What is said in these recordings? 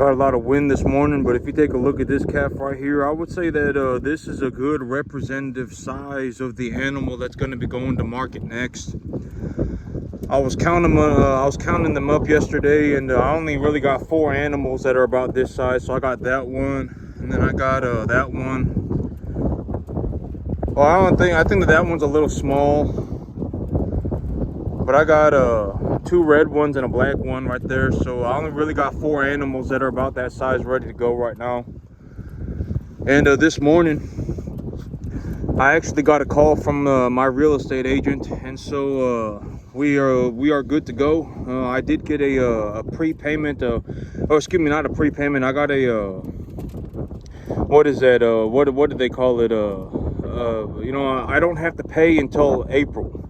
Got a lot of wind this morning, but if you take a look at this calf right here, I would say that this is a good representative size of the animal that's going to be going to market next. I was counting them up yesterday, and I only really got 4 animals that are about this size. So I got that one, and then I got that one. Well, I think that one's a little small, but I got 2 red ones and a black one right there. So I only really got 4 animals that are about that size ready to go right now. And this morning I actually got a call from my real estate agent, and so we are good to go. I did get a prepayment, or excuse me, not a prepayment. I got a what is that? What did they call it? I don't have to pay until April.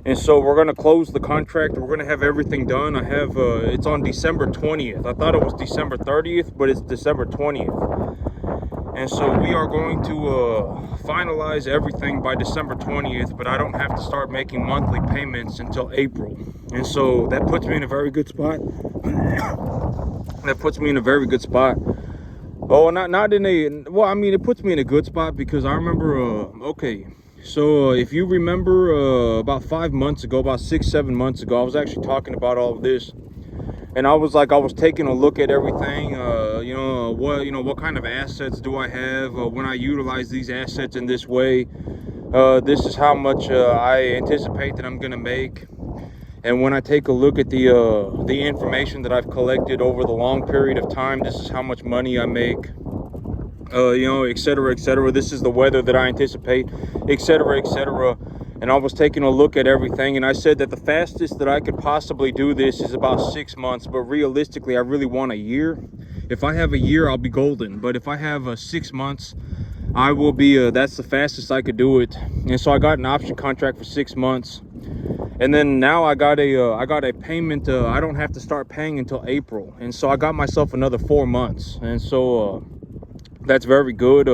And so we're going to close the contract. We're going to have everything done. I have, it's on December 20th. I thought it was December 30th, but it's December 20th. And so we are going to finalize everything by December 20th, but I don't have to start making monthly payments until April. And so that puts me in a very good spot. That puts me in a very good spot. Oh, not in a, well, I mean, it puts me in a good spot because I remember, okay. So if you remember about 5 months ago, about 6-7 months ago, I was actually talking about all of this, and I was taking a look at everything. What kind of assets do I have? When I utilize these assets in this way, this is how much I anticipate that I'm gonna make. And when I take a look at the information that I've collected over the long period of time, this is how much money I make. Et cetera, et cetera. This is the weather that I anticipate, et cetera, et cetera. And I was taking a look at everything, and I said that the fastest that I could possibly do this is about 6 months, but realistically, I really want a year. If I have a year, I'll be golden. But if I have 6 months, I will be, that's the fastest I could do it. And so I got an option contract for 6 months. And then now I got a payment. I don't have to start paying until April. And so I got myself another 4 months. And so, that's very good.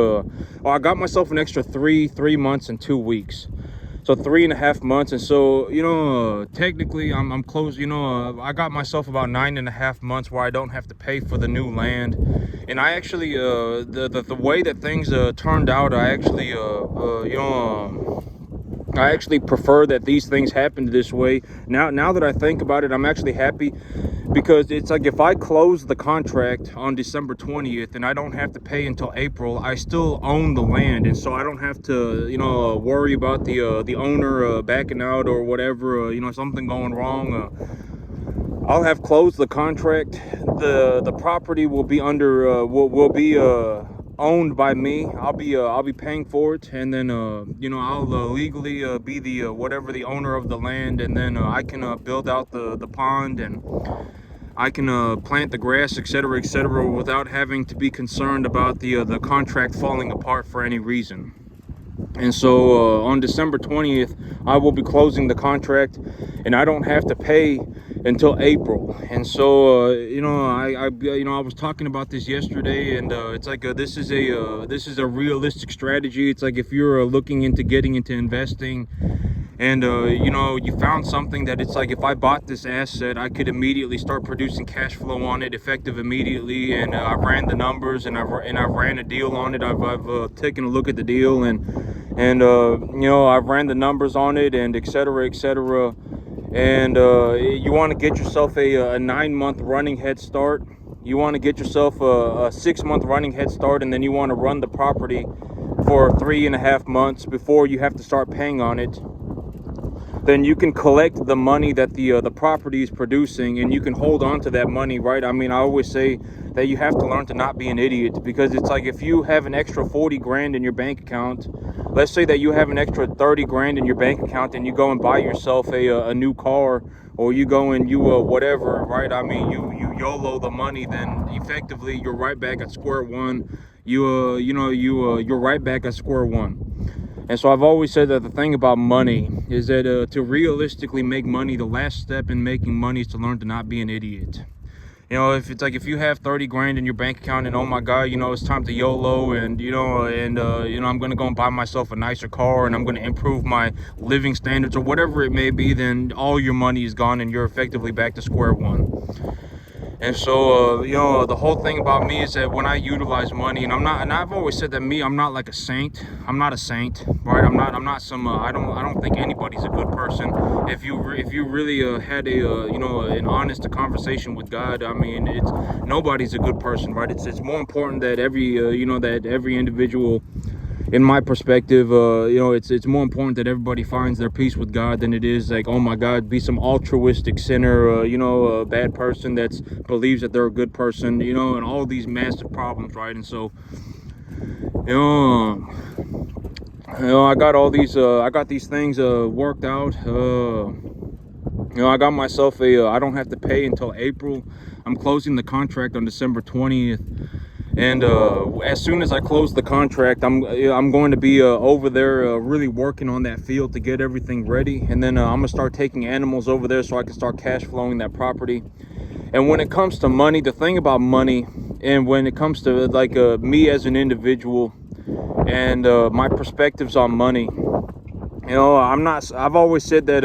I got myself an extra 3 months and 2 weeks, so 3.5 months. And so technically I'm close. I got myself about 9.5 months where I don't have to pay for the new land. And I actually the way that things turned out, I actually prefer that these things happened this way. Now that I think about it, I'm actually happy, because it's like if I close the contract on December 20th and I don't have to pay until April, I still own the land. And so I don't have to, worry about the owner backing out or whatever, something going wrong. I'll have closed the contract. The property will be under, will be owned by me. I'll be paying for it, and then I'll legally be the whatever the owner of the land, and then I can build out the pond, and I can plant the grass, etc., etc., without having to be concerned about the contract falling apart for any reason. And so on December 20th, I will be closing the contract, and I don't have to pay until April. And so I was talking about this yesterday, and it's like this is a realistic strategy. It's like if you're looking into getting into investing, and you found something that it's like, if I bought this asset, I could immediately start producing cash flow on it, effective immediately. And I ran the numbers, and I ran a deal on it. I've taken a look at the deal, and I ran the numbers on it, and etc., etc. And you want to get yourself a 9-month running head start. You want to get yourself a 6-month running head start, and then you want to run the property for 3.5 months before you have to start paying on it. Then you can collect the money that the property is producing, and you can hold on to that money, right? I mean, I always say that you have to learn to not be an idiot, because it's like if you have an extra 40 grand in your bank account, let's say that you have an extra 30 grand in your bank account, and you go and buy yourself a new car, or you go and you whatever, right? I mean, you YOLO the money, then effectively you're right back at square one. You're right back at square one. And so I've always said that the thing about money is that to realistically make money, the last step in making money is to learn to not be an idiot. If it's like, if you have 30 grand in your bank account, and oh my God, it's time to YOLO, and I'm going to go and buy myself a nicer car, and I'm going to improve my living standards, or whatever it may be, then all your money is gone, and you're effectively back to square one. And so, the whole thing about me is that when I utilize money, and I've always said that I'm not like a saint. I'm not a saint, right? I'm not some. I don't think anybody's a good person. If you really had an honest conversation with God, I mean, it's nobody's a good person, right? It's more important that that every individual, in my perspective, it's more important that everybody finds their peace with God than it is like, oh my God, be some altruistic sinner, a bad person that believes that they're a good person, and all these massive problems, right? And so, you know, I got these things worked out. I got myself I don't have to pay until April. I'm closing the contract on December 20th. And as soon as I close the contract, I'm going to be over there really working on that field to get everything ready. And then I'm gonna start taking animals over there so I can start cash flowing that property. And when it comes to money, the thing about money, and when it comes to like me as an individual and my perspectives on money, I've always said that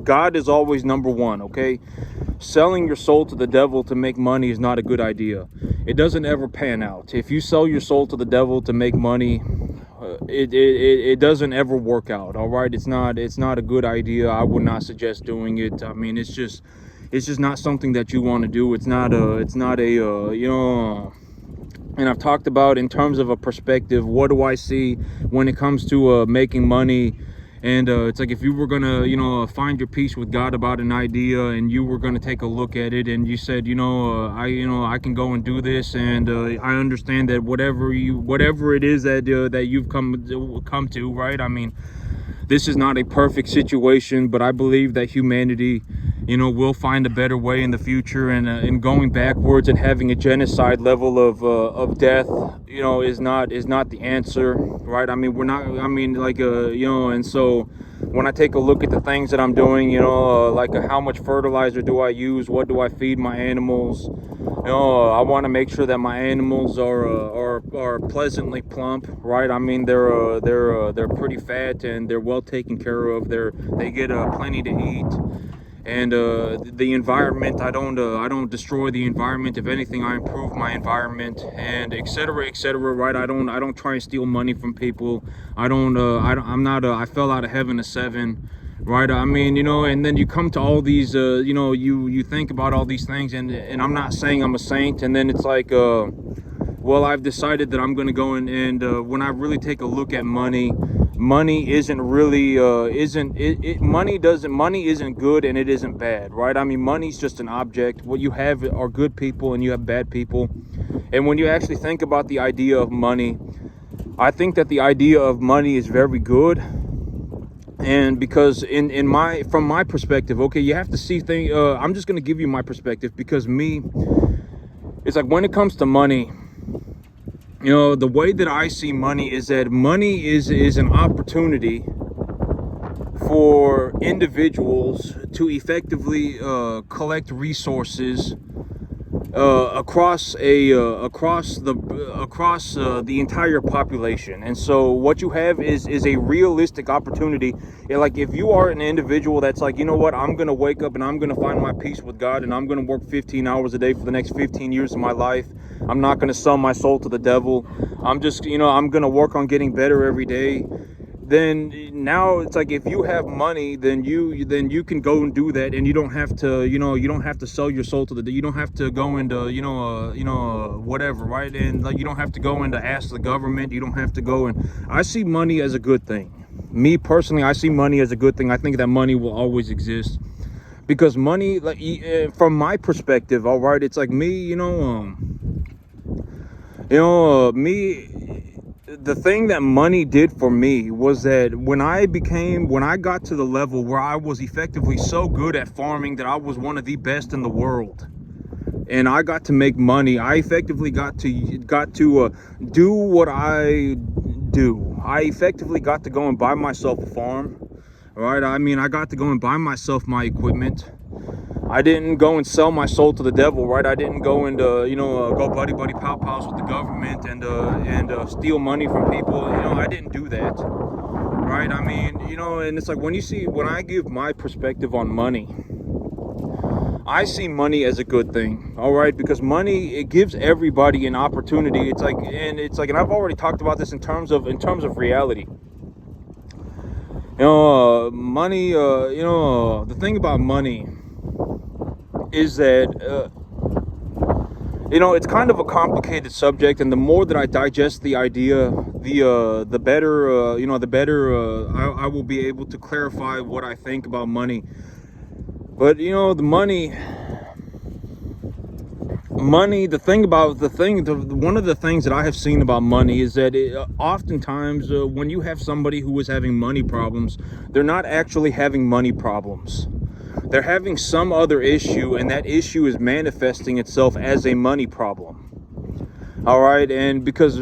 God is always number one. Okay, selling your soul to the devil to make money is not a good idea. It doesn't ever pan out. If you sell your soul to the devil to make money, it doesn't ever work out. All right, it's not a good idea. I would not suggest doing it. I mean, it's just not something that you want to do. It's not a and I've talked about, in terms of a perspective, what do I see when it comes to making money. And it's like, if you were gonna find your peace with God about an idea, and you were gonna take a look at it, and you said, I can go and do this, and I understand that whatever it is that that you've come to, right? I mean, this is not a perfect situation, but I believe that humanity, will find a better way in the future. And going backwards and having a genocide level of death, is not the answer, right? I mean, we're not. I mean, like, and so when I take a look at the things that I'm doing, like how much fertilizer do I use? What do I feed my animals? I want to make sure that my animals are pleasantly plump, right? I mean, they're pretty fat, and they're well taken care of. They get plenty to eat. And the environment, I don't destroy the environment. If anything, I improve my environment, and etc., right? I don't try and steal money from people. I fell out of heaven a 7, right? I mean, and then you come to all these you think about all these things, and I'm not saying I'm a saint. And then it's like, well, I've decided that I'm going to go and when I really take a look at money isn't really money isn't good, and it isn't bad, right? I mean, money's just an object. What you have are good people, and you have bad people. And when you actually think about the idea of money, I think that the idea of money is very good. And because from my perspective, okay, you have to see things. I'm just going to give you my perspective, because it's like, when it comes to money, the way that I see money is that money is an opportunity for individuals to effectively collect resources across the entire population. And so what you have is a realistic opportunity. Like, if you are an individual that's like, what, I'm gonna wake up and I'm gonna find my peace with God, and I'm gonna work 15 hours a day for the next 15 years of my life. I'm not gonna sell my soul to the devil. I'm just I'm gonna work on getting better every day. Then now it's like, if you have money, then you can go and do that, and you don't have to you don't have to sell your soul to you don't have to go into whatever, right? And like, you don't have to go into ask the government. You don't have to go. And I see money as a good thing. Me personally, I see money as a good thing. I think that money will always exist, because money, like, from my perspective, all right, it's like me, the thing that money did for me was that when I got to the level where I was effectively so good at farming that I was one of the best in the world, and I got to make money, I effectively got to do what I do. I effectively got to go and buy myself a farm, right? I mean, I got to go and buy myself my equipment. I didn't go and sell my soul to the devil, right? I didn't go and go buddy pow pows with the government and steal money from people. I didn't do that, right? I mean, and it's like, when I give my perspective on money, I see money as a good thing, all right, because money, it gives everybody an opportunity. And I've already talked about this in terms of reality. Money. The thing about money is that it's kind of a complicated subject, and the more that I digest the idea, the better I will be able to clarify what I think about money. But the money, one of the things that I have seen about money is that oftentimes when you have somebody who is having money problems, they're not actually having money problems. They're having some other issue, and that issue is manifesting itself as a money problem. All right, and because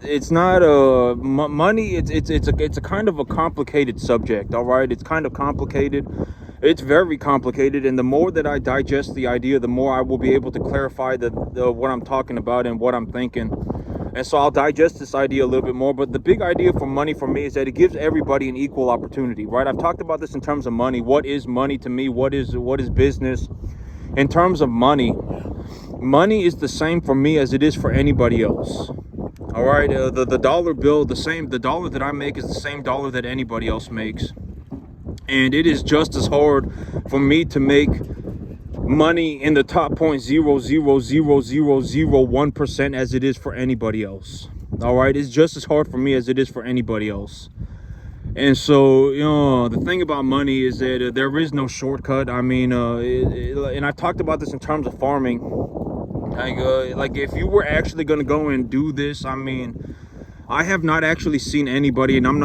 it's not money. It's a kind of a complicated subject. All right, it's kind of complicated. It's very complicated, and the more that I digest the idea, the more I will be able to clarify the what I'm talking about and what I'm thinking. And so I'll digest this idea a little bit more. But the big idea for money for me is that it gives everybody an equal opportunity, right? I've talked about this in terms of money. What is money to me? What is business? In terms of money, money is the same for me as it is for anybody else. All right, the dollar bill, the dollar that I make is the same dollar that anybody else makes. And it is just as hard for me to make money in the top 0.0000001% as it is for anybody else. All right, it's just as hard for me as it is for anybody else. And so the thing about money is that there is no shortcut. I mean, and I talked about this in terms of farming. Like if you were actually going to go and do this, I mean, I have not actually seen anybody, and I have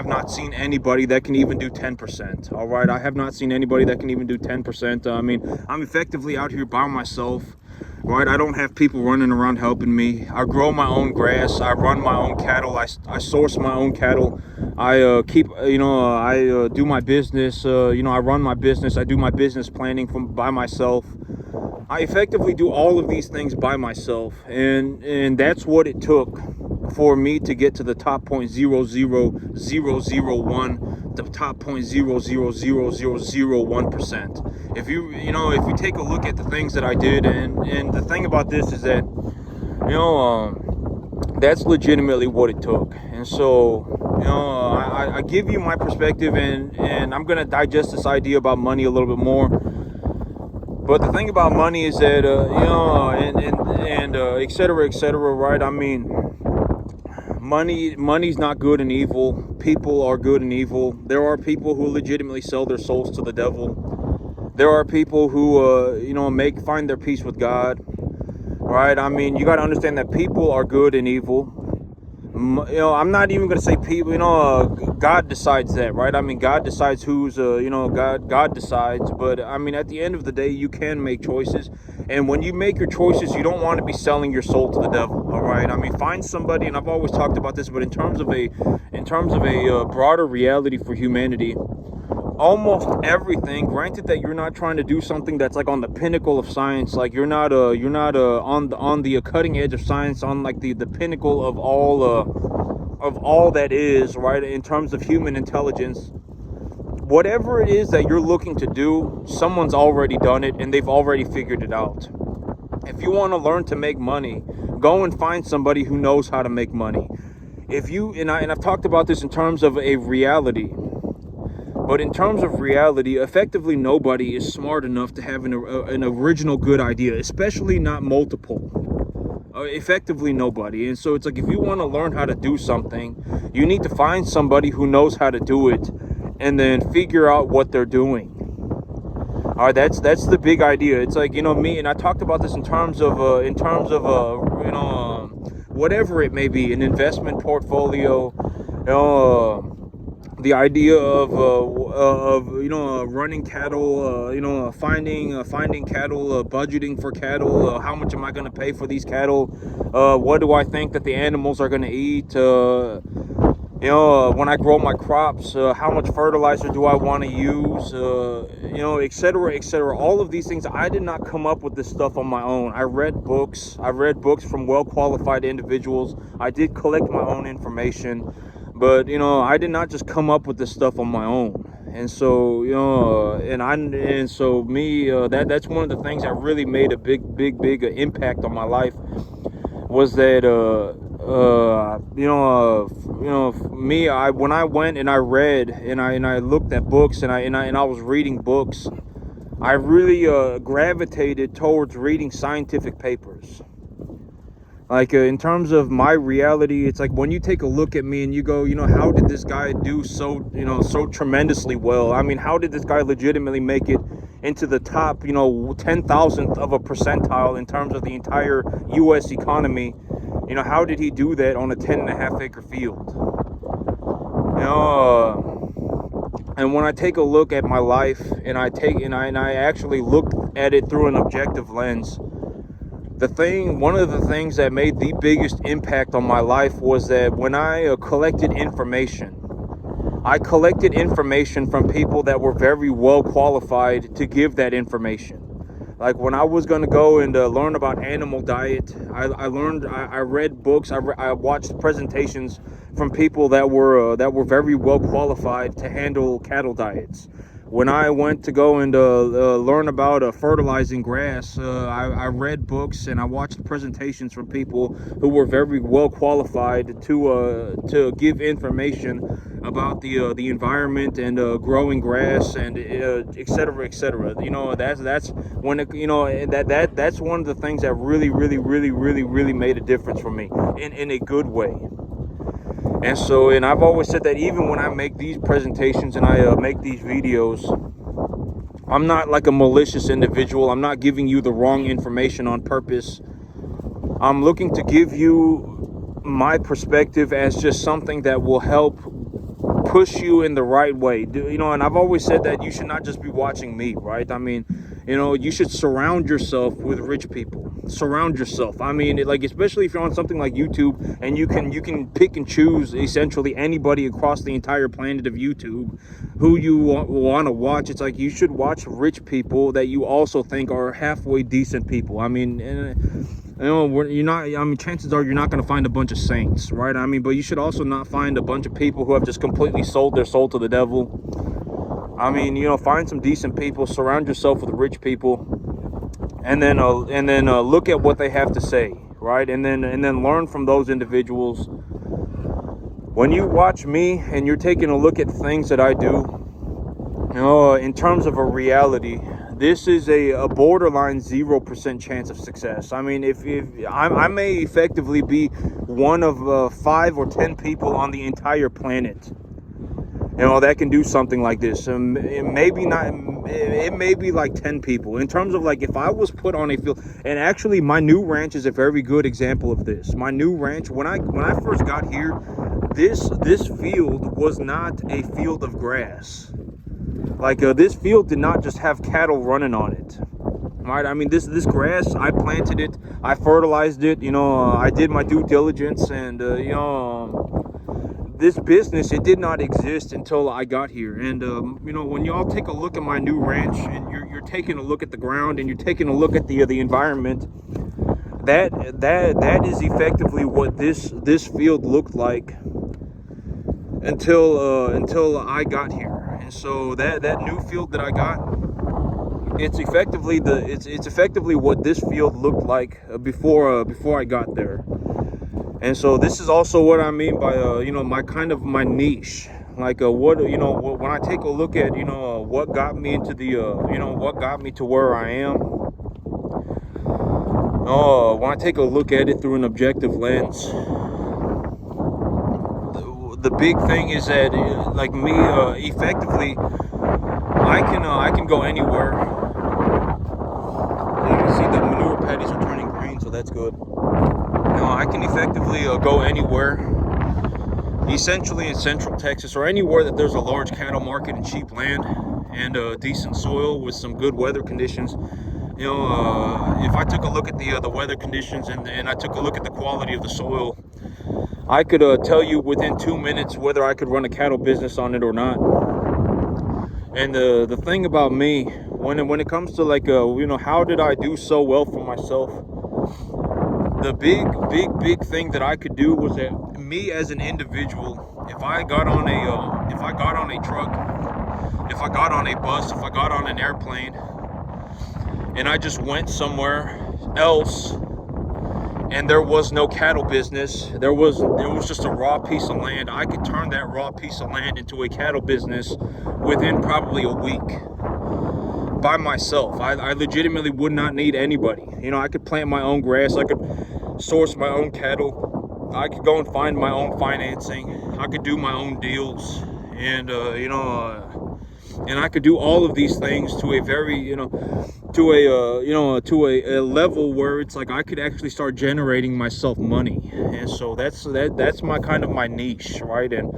not seen anybody that can even do 10%. All right, I have not seen anybody that can even do 10%. I mean, I'm effectively out here by myself, right? I don't have people running around helping me. I grow my own grass. I run my own cattle. I source my own cattle. I do my business. I run my business. I do my business planning by myself. I effectively do all of these things by myself, and that's what it took for me to get to the top 0.00001, the top 0.00001%. If you take a look at the things that I did, and the thing about this is that that's legitimately what it took. And so I give you my perspective, and I'm gonna digest this idea about money a little bit more. But the thing about money is that, et cetera, right? I mean, money's not good and evil. People are good and evil. There are people who legitimately sell their souls to the devil. There are people who, find their peace with God, right? I mean, you got to understand that people are good and evil. I'm not even going to say people, God decides that, right? I mean, God decides who's, God decides. But I mean, at the end of the day, you can make choices. And when you make your choices, you don't want to be selling your soul to the devil. All right. I mean, find somebody, and I've always talked about this, but in terms of a broader reality for humanity, almost everything, granted that you're not trying to do something that's like on the pinnacle of science, like you're not on the cutting edge of science, on like the pinnacle of all that is, right, in terms of human intelligence. Whatever it is that you're looking to do, someone's already done it, and they've already figured it out. If you want to learn to make money, go and find somebody who knows how to make money. I've talked about this in terms of a reality. But in terms of reality, effectively nobody is smart enough to have an original good idea, especially not multiple. Effectively nobody. And so it's like, if you want to learn how to do something, you need to find somebody who knows how to do it, and then figure out what they're doing. All right, that's the big idea. It's like, me, and I talked about this in terms of whatever it may be, an investment portfolio, the idea of running cattle, finding cattle, budgeting for cattle. How much am I going to pay for these cattle? What do I think that the animals are going to eat? When I grow my crops, how much fertilizer do I want to use? Et cetera, et cetera. All of these things, I did not come up with this stuff on my own. I read books from well-qualified individuals. I did collect my own information. But, I did not just come up with this stuff on my own. And so, and so me, that's one of the things that really made a big impact on my life, was that me, I when I went and I read and I looked at books, and I was reading books, I really gravitated towards reading scientific papers. Like, in terms of my reality, it's like when you take a look at me and you go, how did this guy do so tremendously well? I mean, how did this guy legitimately make it into the top, 10,000th of a percentile in terms of the entire U.S. economy? How did he do that on a 10.5 acre field? And when I take a look at my life, and I actually look at it through an objective lens, one of the things that made the biggest impact on my life was that when I collected information from people that were very well qualified to give that information. Like, when I was going to go and learn about animal diet, I read books, I watched presentations from people that were very well qualified to handle cattle diets. When I went to go and learn about fertilizing grass, I read books and I watched presentations from people who were very well qualified to give information about the environment and growing grass, and et cetera, et cetera. That's when that's one of the things that really made a difference for me in a good way. And I've always said that even when I make these presentations and I make these videos, I'm not like a malicious individual. I'm not giving you the wrong information on purpose. I'm looking to give you my perspective as just something that will help push you in the right way. And I've always said that you should not just be watching me, right? I mean, you should surround yourself with rich people. Surround yourself. I mean, like, especially if you're on something like YouTube, and you can pick and choose essentially anybody across the entire planet of YouTube who you want to watch. It's like you should watch rich people that you also think are halfway decent people. I mean, you're not. I mean, chances are you're not going to find a bunch of saints, right? I mean, but you should also not find a bunch of people who have just completely sold their soul to the devil. I mean, find some decent people, surround yourself with rich people, and then look at what they have to say, right? And then learn from those individuals. When you watch me and you're taking a look at things that I do, in terms of a reality, this is a borderline 0% chance of success. I mean, if I may effectively be one of 5 or 10 people on the entire planet, that can do something like this. It may be like 10 people. In terms of, like, if I was put on a field, and actually my new ranch is a very good example of this. My new ranch, when I first got here, this field was not a field of grass. Like, this field did not just have cattle running on it, right? I mean, this grass, I planted it, I fertilized it, I did my due diligence, and this business, it did not exist until I got here. And when y'all take a look at my new ranch, and you're taking a look at the ground, and you're taking a look at the environment, that is effectively what this field looked like until I got here. And so that new field that I got, it's effectively what this field looked like before I got there. And so this is also what I mean by my niche. Like, when I take a look at what got me into what got me to where I am. When I take a look at it through an objective lens, the big thing is that, like me, effectively, I can go anywhere. You can see the manure patties are turning green, so that's good. I can effectively go anywhere, essentially in Central Texas, or anywhere that there's a large cattle market and cheap land and decent soil with some good weather conditions. If I took a look at the weather conditions and I took a look at the quality of the soil, I could tell you within 2 minutes whether I could run a cattle business on it or not. And the thing about me, when it comes to, like, how did I do so well for myself? The big thing that I could do was that me as an individual, if I got on a truck if I got on a bus, if I got on an airplane, and I just went somewhere else, and there was no cattle business, it was just a raw piece of land, I could turn that raw piece of land into a cattle business within probably a week by myself. I legitimately would not need anybody. You know, I could plant my own grass, I could source my own cattle, I could go and find my own financing, I could do my own deals, and and I could do all of these things to a very, to a level where it's like I could actually start generating myself money. And so that's my kind of my niche, right? And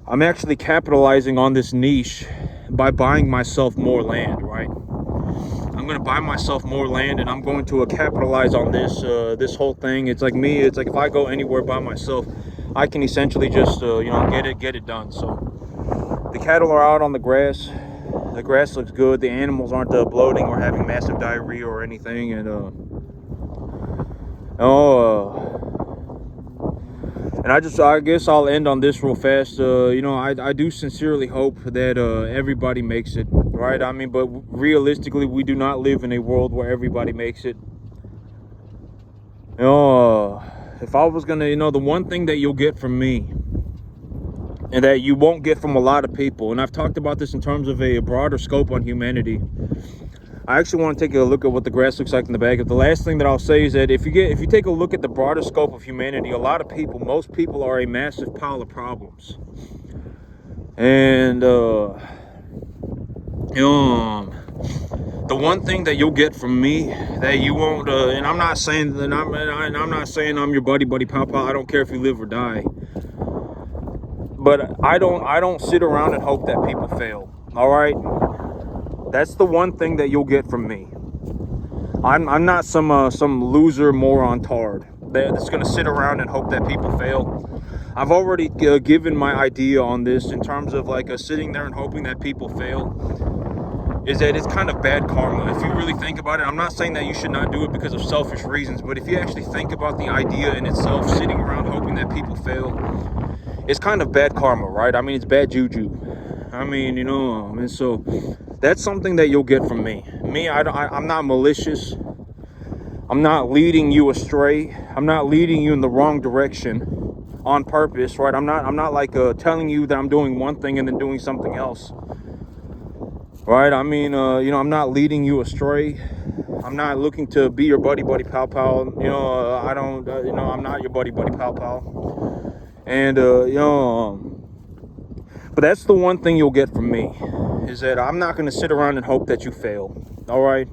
I'm actually capitalizing on this niche by buying myself more land, right? I'm gonna buy myself more land, and I'm going to capitalize on this whole thing. It's like me. It's like if I go anywhere by myself, I can essentially just get it done. So the cattle are out on the grass. The grass looks good. The animals aren't bloating or having massive diarrhea or anything. And I guess I'll end on this real fast. I do sincerely hope that everybody makes it, right? I mean, but realistically, we do not live in a world where everybody makes it. If I was gonna, the one thing that you'll get from me, and that you won't get from a lot of people, and I've talked about this in terms of a broader scope on humanity. I actually want to take a look at what the grass looks like in the back. The last thing that I'll say is that if you take a look at the broader scope of humanity, most people are a massive pile of problems. And the one thing that you'll get from me that you won't, and I'm not saying that I'm not saying I'm your buddy pal pal. I don't care if you live or die. But I don't sit around and hope that people fail. All right, that's the one thing that you'll get from me. I'm not some loser moron tard that's gonna sit around and hope that people fail. I've already given my idea on this in terms of like sitting there and hoping that people fail. Is that it's kind of bad karma. If you really think about it, I'm not saying that you should not do it because of selfish reasons, but if you actually think about the idea in itself, sitting around hoping that people fail, it's kind of bad karma, right? I mean, it's bad juju. I mean, and so that's something that you'll get from me. I'm not malicious. I'm not leading you astray. I'm not leading you in the wrong direction on purpose, right? I'm not like telling you that I'm doing one thing and then doing something else, right? I mean, I'm not leading you astray. I'm not looking to be your buddy pal pal. I'm not your buddy pal pal. And but that's the one thing you'll get from me, is that I'm not going to sit around and hope that you fail. All right,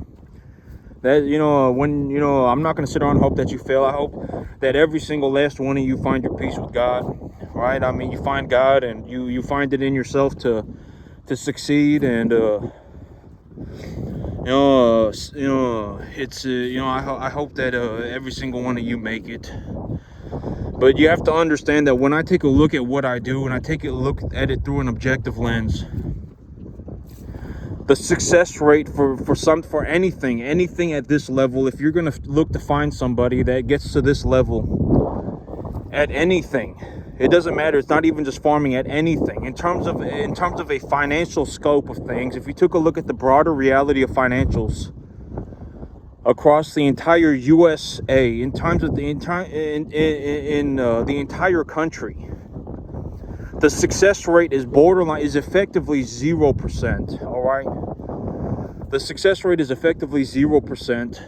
that I'm not going to sit around and hope that you fail. I hope that every single last one of you find your peace with God, right? I mean, you find God and you find it in yourself to succeed. And I hope that every single one of you make it. But you have to understand that when I take a look at what I do and I take a look at it through an objective lens, the success rate for anything at this level, if you're going to look to find somebody that gets to this level at anything, it doesn't matter. It's not even just farming, at anything. In terms of a financial scope of things, if you took a look at the broader reality of financials across the entire USA, in terms of the entire country, the success rate is effectively 0%. All right, the success rate is effectively 0%.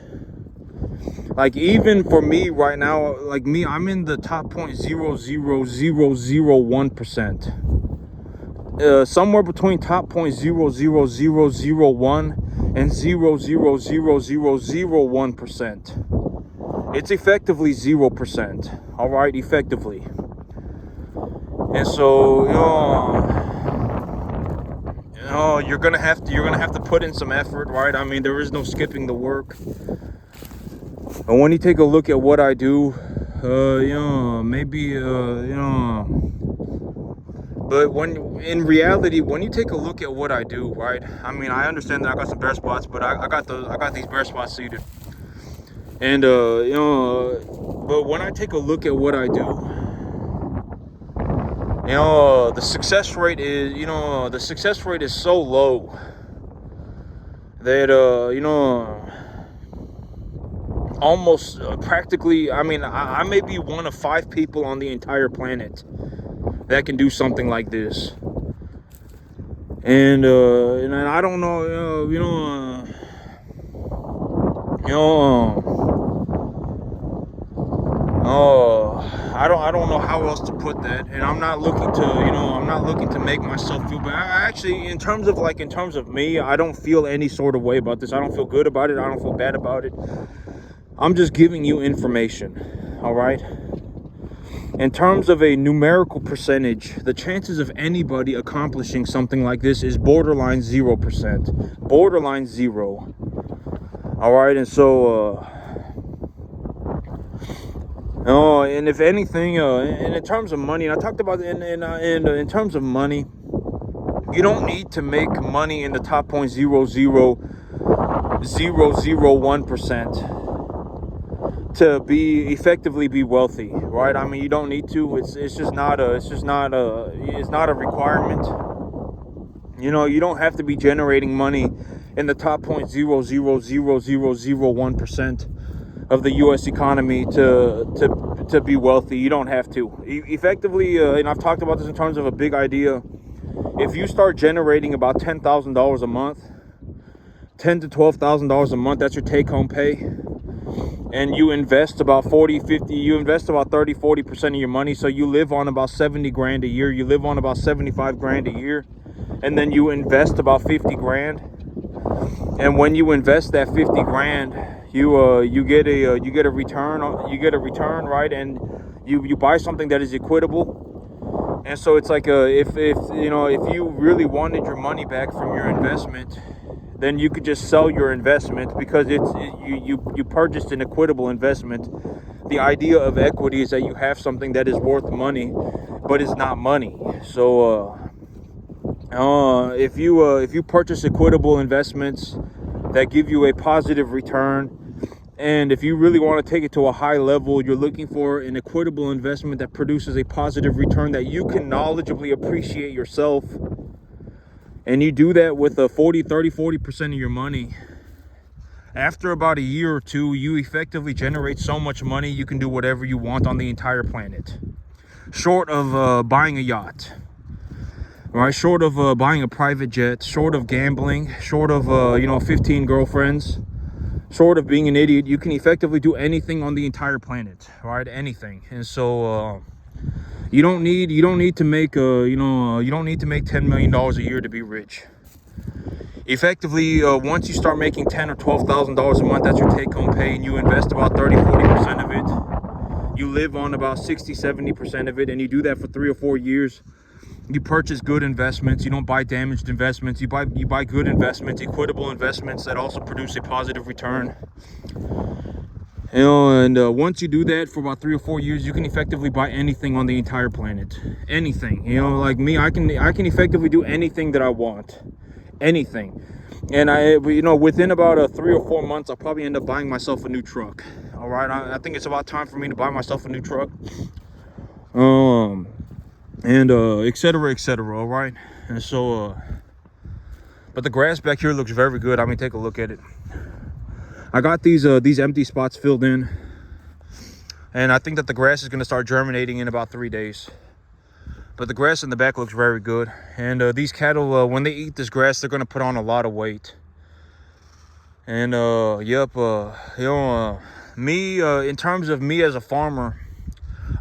Like, even for me right now, like me, I'm in the top 0.00001%. Somewhere between top 0.00001 and 0.00001%. It's effectively 0%. All right, effectively. And so, you're gonna have to put in some effort, right? I mean, there is no skipping the work. And when you take a look at what I do, but in reality, when you take a look at what I do, right? I mean, I understand that I got some bare spots, but I got these bare spots seated. And but when I take a look at what I do, The success rate is, the success rate is so low that, almost practically, I may be one of 5 people on the entire planet that can do something like this. And I don't know, I don't know how else to put that. And I'm not looking to make myself feel bad. Actually, in terms of me, I don't feel any sort of way about this. I don't feel good about it. I don't feel bad about it. I'm just giving you information, all right? In terms of a numerical percentage, the chances of anybody accomplishing something like this is borderline 0%. Borderline 0. All right, and so, and if anything, and in terms of money, and I talked about it, in terms of money, you don't need to make money in the top 0.00001% to effectively be wealthy, right? I mean, you don't need to. It's not a requirement. You don't have to be generating money in the top 0.00001% of the U.S. economy to be wealthy. You don't have to. Effectively, and I've talked about this in terms of a big idea. If you start generating about $10,000 a month, $10,000 to $12,000 a month, that's your take-home pay. And you invest about 30-40% of your money. So you live on about 70 grand a year. You live on about 75 grand a year. And then you invest about 50 grand. And when you invest that 50 grand, you get a return, right? And you buy something that is equitable. And so it's like if you really wanted your money back from your investment, then you could just sell your investment, because you purchased an equitable investment. The idea of equity is that you have something that is worth money, but it's not money. So if you purchase equitable investments that give you a positive return, and if you really want to take it to a high level, you're looking for an equitable investment that produces a positive return that you can knowledgeably appreciate yourself. And you do that with 40% of your money. After about a year or two, you effectively generate so much money, you can do whatever you want on the entire planet. Short of buying a yacht, right? Short of buying a private jet, short of gambling, short of, 15 girlfriends, short of being an idiot, you can effectively do anything on the entire planet, right? Anything. And so, you don't need to make $10 million a year to be rich. Effectively, once you start making $10,000 or $12,000 a month, that's your take-home pay, and you invest about 30-40% of it. You live on about 60-70% of it, and you do that for 3 or 4 years. You purchase good investments. You don't buy damaged investments. You buy good investments, equitable investments that also produce a positive return. And once you do that for about 3 or 4 years, you can effectively buy anything on the entire planet. Anything. Like me, I can effectively do anything that I want. Anything. And within about 3 or 4 months, I'll probably end up buying myself a new truck. All right, I think it's about time for me to buy myself a new truck. And et cetera, all right. And so, but the grass back here looks very good. I mean, take a look at it. I got these empty spots filled in, and I think that the grass is going to start germinating in about 3 days. But the grass in the back looks very good. And these cattle, when they eat this grass, they're going to put on a lot of weight. And me, in terms of me as a farmer,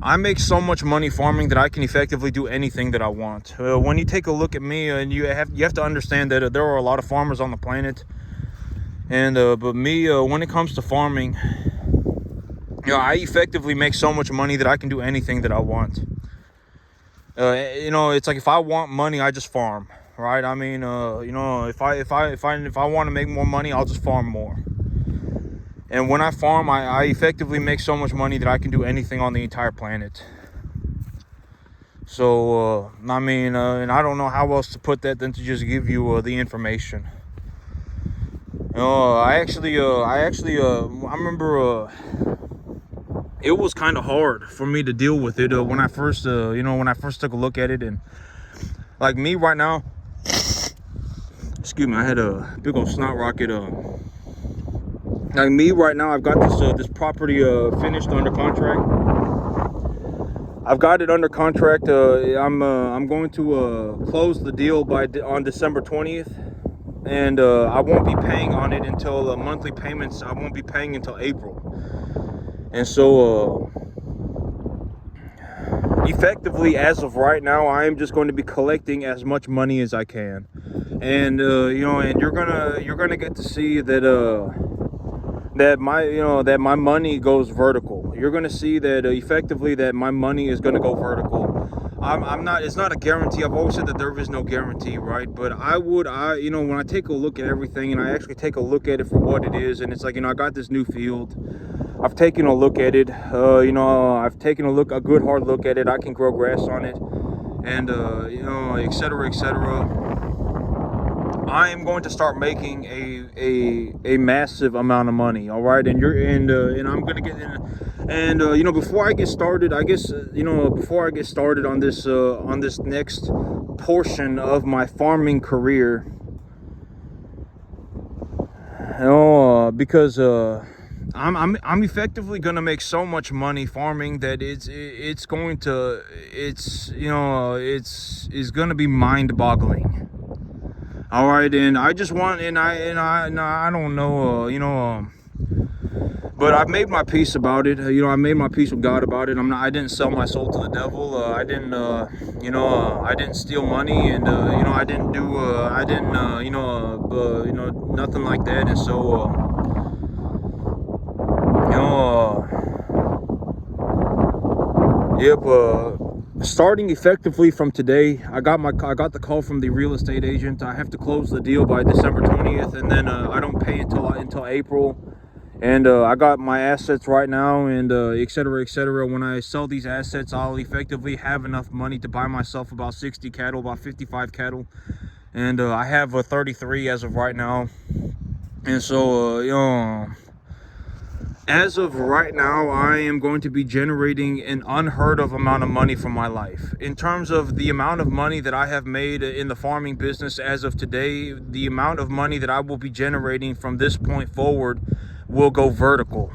I make so much money farming that I can effectively do anything that I want. When you take a look at me, and you have to understand that there are a lot of farmers on the planet. And but me, when it comes to farming, I effectively make so much money that I can do anything that I want. It's like if I want money, I just farm, right? I mean, if I want to make more money, I'll just farm more. And when I farm, I effectively make so much money that I can do anything on the entire planet. So, and I don't know how else to put that than to just give you the information. I remember it was kind of hard for me to deal with it when I first, when I first took a look at it. And like me right now, excuse me, I had a big old snot rocket. Like me right now, I've got this property finished under contract. I've got it under contract. I'm going to close the deal on December 20th, and I won't be paying on it until monthly payments. I won't be paying until April, and so effectively, as of right now, I am just going to be collecting as much money as I can, and and you're gonna get to see that my money goes vertical. You're gonna see that effectively that my money is gonna go vertical. I'm not. It's not a guarantee. I've always said that there is no guarantee, right? But when I take a look at everything and I actually take a look at it for what it is, and it's like, I got this new field. I've taken a look at it. I've taken a good hard look at it. I can grow grass on it, and et cetera, et cetera. I am going to start making a massive amount of money. All right, and I'm gonna get in. And before I get started, I guess before I get started on this next portion of my farming career, because I'm effectively gonna make so much money farming that it's gonna be mind-boggling. All right, and I just want, I don't know, but I've made my peace about it. I made my peace with God about it. I didn't sell my soul to the devil. I didn't steal money, and I didn't do, nothing like that. And so, yep. Starting effectively from today, I got the call from the real estate agent. I have to close the deal by December 20th, and then I don't pay until April. And I got my assets right now, and et cetera, et cetera. When I sell these assets, I'll effectively have enough money to buy myself about 60 cattle, about 55 cattle, and I have 33 as of right now. And so, as of right now, I am going to be generating an unheard of amount of money from my life. In terms of the amount of money that I have made in the farming business as of today, the amount of money that I will be generating from this point forward will go vertical.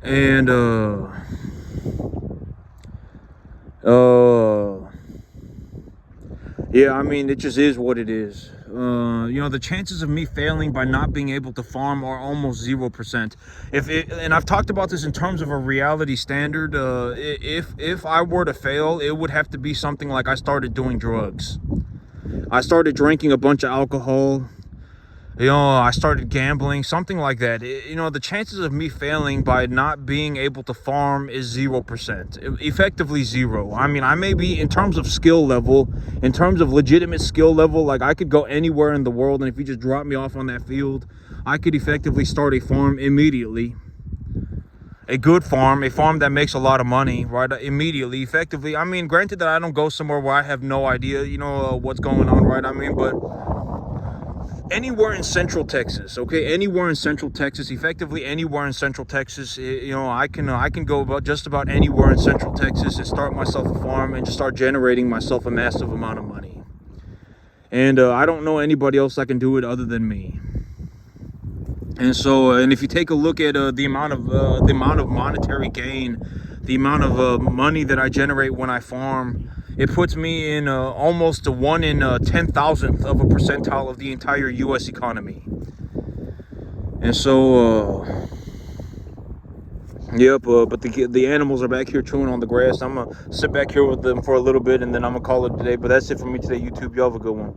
And yeah, I mean, it just is what it is. The chances of me failing by not being able to farm are almost 0%. And I've talked about this in terms of a reality standard. If I were to fail, it would have to be something like I started doing drugs. I started drinking a bunch of alcohol. I started gambling, something like that. The chances of me failing by not being able to farm is 0%, effectively zero. I mean, I may be, in terms of skill level, in terms of legitimate skill level, like I could go anywhere in the world, and if you just drop me off on that field, I could effectively start a farm immediately. A good farm, a farm that makes a lot of money, right? Immediately, effectively. I mean, granted that I don't go somewhere where I have no idea, what's going on, right? I mean, but anywhere in Central Texas, okay, anywhere in Central Texas, effectively anywhere in Central Texas, I can go about just about anywhere in Central Texas and start myself a farm and just start generating myself a massive amount of money. And I don't know anybody else that can do it other than me. And so, and if you take a look at the amount of monetary gain, the amount of money that I generate when I farm, it puts me in almost a 1 in 10,000th of a percentile of the entire U.S. economy. And so, yep. But the animals are back here chewing on the grass. I'm gonna sit back here with them for a little bit, and then I'm gonna call it a day. But that's it for me today, YouTube. Y'all have a good one.